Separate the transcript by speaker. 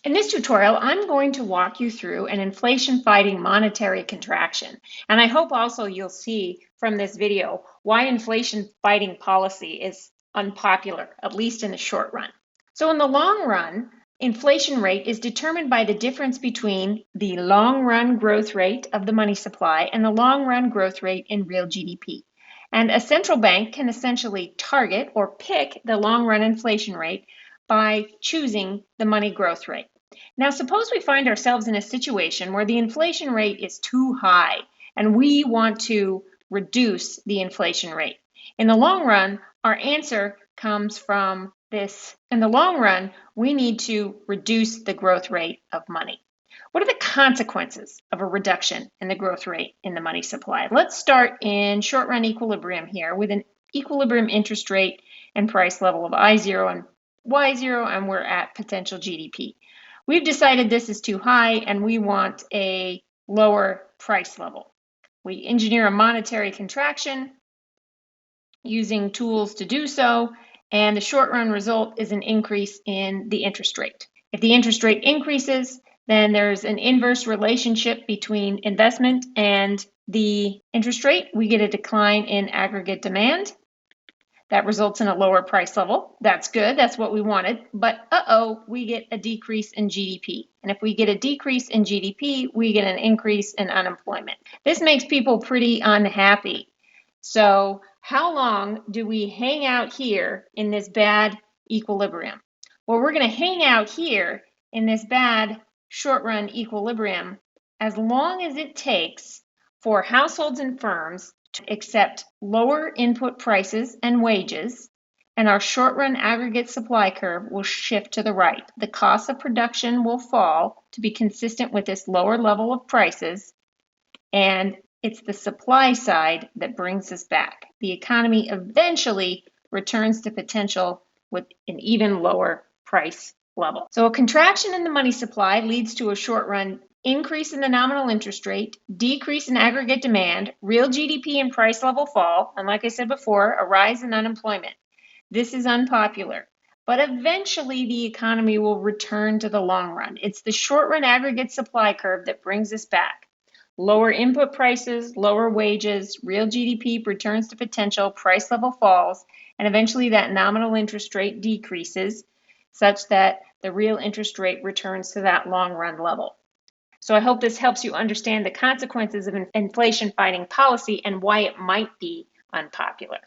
Speaker 1: In this tutorial, I'm going to walk you through an inflation-fighting monetary contraction. And I hope also you'll see from this video why inflation-fighting policy is unpopular, at least in the short run. So in the long run, inflation rate is determined by the difference between the long-run growth rate of the money supply and the long-run growth rate in real GDP. And a central bank can essentially target or pick the long-run inflation rate by choosing the money growth rate. Now, suppose we find ourselves in a situation where the inflation rate is too high and we want to reduce the inflation rate. In the long run, our answer comes from this. In the long run, we need to reduce the growth rate of money. What are the consequences of a reduction in the growth rate in the money supply? Let's start in short run equilibrium here with an equilibrium interest rate and price level of I0 and Y0, and we're at potential GDP. We've decided this is too high and we want a lower price level. We engineer a monetary contraction using tools to do so, and the short run result is an increase in the interest rate. If the interest rate increases, then there's an inverse relationship between investment and the interest rate. We get a decline in aggregate demand. That results in a lower price level. That's good. That's what we wanted. But we get a decrease in GDP. And if we get a decrease in GDP, we get an increase in unemployment. This makes people pretty unhappy. So how long do we hang out here in this bad equilibrium? Well, we're going to hang out here in this bad short-run equilibrium as long as it takes for households and firms to accept lower input prices and wages, and our short-run aggregate supply curve will shift to the right. The cost of production will fall to be consistent with this lower level of prices, and it's the supply side that brings us back. The economy eventually returns to potential with an even lower price level. So a contraction in the money supply leads to a short-run increase in the nominal interest rate, decrease in aggregate demand, real GDP and price level fall, and like I said before, a rise in unemployment. This is unpopular, but eventually the economy will return to the long run. It's the short-run aggregate supply curve that brings us back. Lower input prices, lower wages, real GDP returns to potential, price level falls, and eventually that nominal interest rate decreases such that the real interest rate returns to that long-run level. So I hope this helps you understand the consequences of inflation-fighting policy and why it might be unpopular.